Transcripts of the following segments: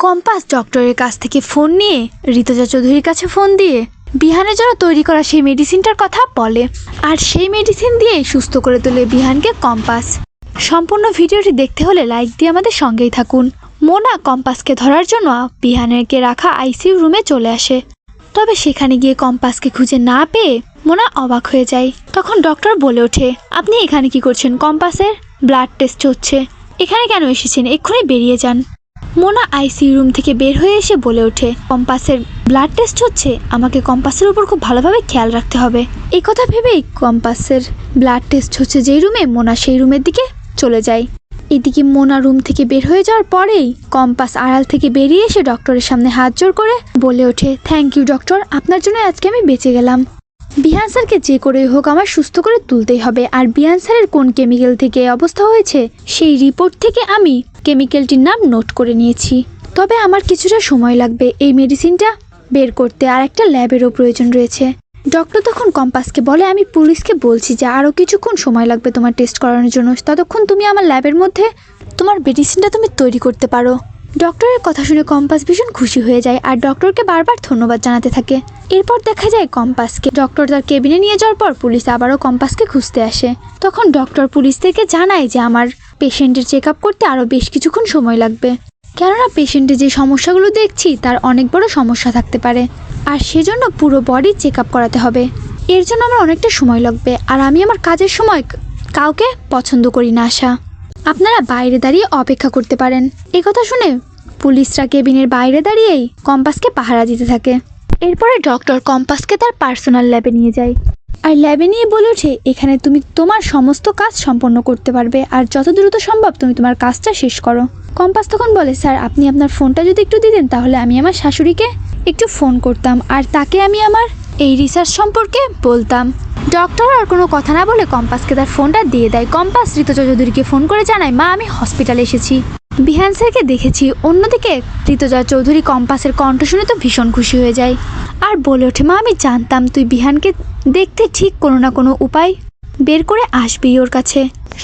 Compass ডক্টরের কাছ থেকে ফোন নিয়ে ঋতুজা চৌধুরীর কাছে ফোন দিয়ে বিহানের জন্য তৈরি করা সেই মেডিসিনটার কথা বলে, আর সেই মেডিসিন দিয়ে সুস্থ করে তোলে বিহানকে কম্পাস। সম্পূর্ণ ভিডিওটি দেখতে হলে লাইক দিয়ে আমাদের সঙ্গেই থাকুন। মোনা কম্পাসকে ধরার জন্য বিহানেরকে রাখা আইসিইউ রুমে চলে আসে, তবে সেখানে গিয়ে কম্পাসকে খুঁজে না পেয়ে মোনা অবাক হয়ে যায়। তখন ডক্টর বলে ওঠে, আপনি এখানে কি করছেন? কম্পাসের ব্লাড টেস্ট হচ্ছে, এখানে কেন এসেছেন? এক্ষুনি বেরিয়ে যান। মোনা আইসিইউ রুম থেকে বের হয়ে এসে বলে ওঠে, কম্পাসের ব্লাড টেস্ট হচ্ছে, আমাকে কম্পাসের উপর খুব ভালোভাবে খেয়াল রাখতে হবে। এই কথা ভেবেই কম্পাসের ব্লাড টেস্ট হচ্ছে যেই রুমে, মোনা সেই রুমের দিকে চলে যায়। এদিকে মোনা রুম থেকে বের হয়ে যাওয়ার পরেই কম্পাস আড়াল থেকে বেরিয়ে এসে ডক্টরের সামনে হাত জোড় করে বলে ওঠে, থ্যাংক ইউ ডক্টর, আপনার জন্য আজকে আমি বেঁচে গেলাম। বিহান স্যারকে যে করেই হোক আমার সুস্থ করে তুলতেই হবে, আর বিহান স্যারের কোন কেমিক্যাল থেকে অবস্থা হয়েছে সেই রিপোর্ট থেকে আমি কেমিক্যালটির নাম নোট করে নিয়েছি। তবে আমার কিছুটা সময় লাগবে এই মেডিসিনটা বের করতে, আর একটা ল্যাবেরও প্রয়োজন রয়েছে। ডক্টর তখন কম্পাসকে বলে, আমি পুলিশকে বলছি যে আরও কিছুক্ষণ সময় লাগবে তোমার টেস্ট করানোর জন্য, ততক্ষণ তুমি আমার ল্যাবের মধ্যে তোমার মেডিসিনটা তুমি তৈরি করতে পারো। ডক্টরের কথা শুনে কম্পাস ভীষণ খুশি হয়ে যায় আর ডক্টরকে বারবার ধন্যবাদ জানাতে থাকে। এরপর দেখা যায় কম্পাসকে ডক্টর তার কেবিনে নিয়ে যাওয়ার পর পুলিশ আবারও কম্পাসকে খুঁজতে আসে। তখন ডক্টর পুলিশদেরকে জানায় যে আমার পেশেন্টের চেক আপ করতে আরও বেশ কিছুক্ষণ সময় লাগবে, কেননা পেশেন্টে যে সমস্যাগুলো দেখছি তার অনেক বড় সমস্যা থাকতে পারে, আর সেজন্য পুরো বডি চেক আপ করাতে হবে। এর জন্য আমার অনেকটা সময় লাগবে, আর আমি আমার কাজের সময় কাউকে পছন্দ করি না আসা। আপনারা বাইরে দাঁড়িয়ে অপেক্ষা করতে পারেন। এই কথা শুনে পুলিশরা কেবিনের বাইরে দাঁড়িয়েই কম্পাসকে পাহারা দিতে থাকে। এরপরে ডক্টর কম্পাসকে তার পার্সোনাল ল্যাবে নিয়ে যায়, আর ল্যাবে নিয়ে বলে ওঠে, এখানে তুমি তোমার সমস্ত কাজ সম্পন্ন করতে পারবে, আর যত দ্রুত সম্ভব তুমি তোমার কাজটা শেষ করো। কম্পাস তখন বলে, স্যার আপনি আপনার ফোনটা যদি একটু দিতেন তাহলে আমি আমার শাশুড়িকে একটু ফোন করতাম, আর তাকে আমি আমার এই রিসার্চ সম্পর্কে বলতাম। ডক্টর আর কোনো কথা না বলে কম্পাসকে তার ফোনটা দিয়ে দেয়। কম্পাস ঋতুজা চৌধুরীকে ফোন করে জানায়, মা আমি হসপিটালে এসেছি, বিহান স্যারকে দেখেছি। অন্যদিকে ঋতুজা চৌধুরী কম্পাসের কণ্ঠ শুনে তো ভীষণ খুশি হয়ে যায় আর বলে ওঠে, মা আমি জানতাম তুই বিহানকে দেখতে ঠিক কোনো না কোনো উপায় বের করে আসবি ওর কাছে।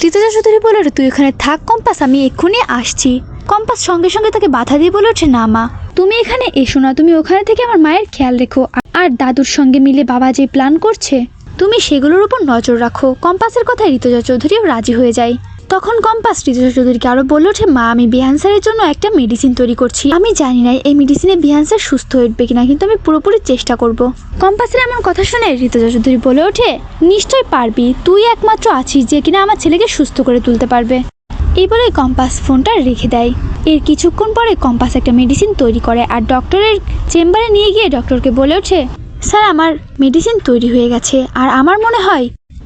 ঋতুজা চৌধুরী বলে ওঠে, তুই ওখানে থাক কম্পাস, আমি এক্ষুনি আসছি। কম্পাস সঙ্গে সঙ্গে তাকে বাধা দিয়ে বলে ওঠে, না মা তুমি এখানে এসো না, তুমি ওখানে থেকে আমার মায়ের খেয়াল রেখো, আর দাদুর সঙ্গে মিলে বাবা যে প্ল্যান করছে তুমি সেগুলোর উপর নজর রাখো। কম্পাসের কথায় ঋতুজা চৌধুরীও রাজি হয়ে যায়। তখন কম্পাস ঋতুজা চৌধুরীকে আরও বলে ওঠে, মা আমি বিহান স্যারের জন্য একটা মেডিসিন তৈরি করছি, আমি জানি না এই মেডিসিনে বিহান স্যার সুস্থ হয়ে উঠবে কিনা, কিন্তু আমি পুরোপুরি চেষ্টা করব। কম্পাসের এমন কথা শুনে ঋতুজা চৌধুরী বলে ওঠে, নিশ্চয় পারবি, তুই একমাত্র আছিস যে কিনা আমার ছেলেকে সুস্থ করে তুলতে পারবে। এই বলে কম্পাস ফোনটা রেখে দেয়। এর কিছুক্ষণ পরে কম্পাস একটা মেডিসিন তৈরি করে আর ডক্টরের চেম্বারে নিয়ে গিয়ে ডক্টরকে বলে ওঠে, স্যার আমার মেডিসিন তৈরি হয়ে গেছে, আর আমার মনে হয়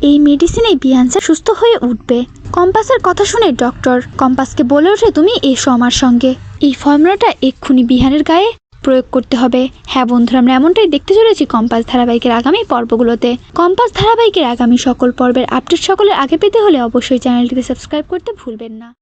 এই মেডিসিনে বিহান স্যার সুস্থ হয়ে উঠবে। কম্পাসের কথা শুনে ডক্টর কম্পাসকে বলে ওঠে, তুমি এসো আমার সঙ্গে, এই ফর্মুলাটা এক্ষুনি বিহানের গায়ে প্রয়োগ করতে হবে। হ্যাঁ বন্ধুরা, আমরা এমনটাই দেখতে চলেছি কম্পাস ধারাবাহিকের আগামী পর্বগুলোতে। কম্পাস ধারাবাহিকের আগামী সকল পর্বের আপডেট সকলের আগে পেতে হলে অবশ্যই চ্যানেলটিকে সাবস্ক্রাইব করতে ভুলবেন না।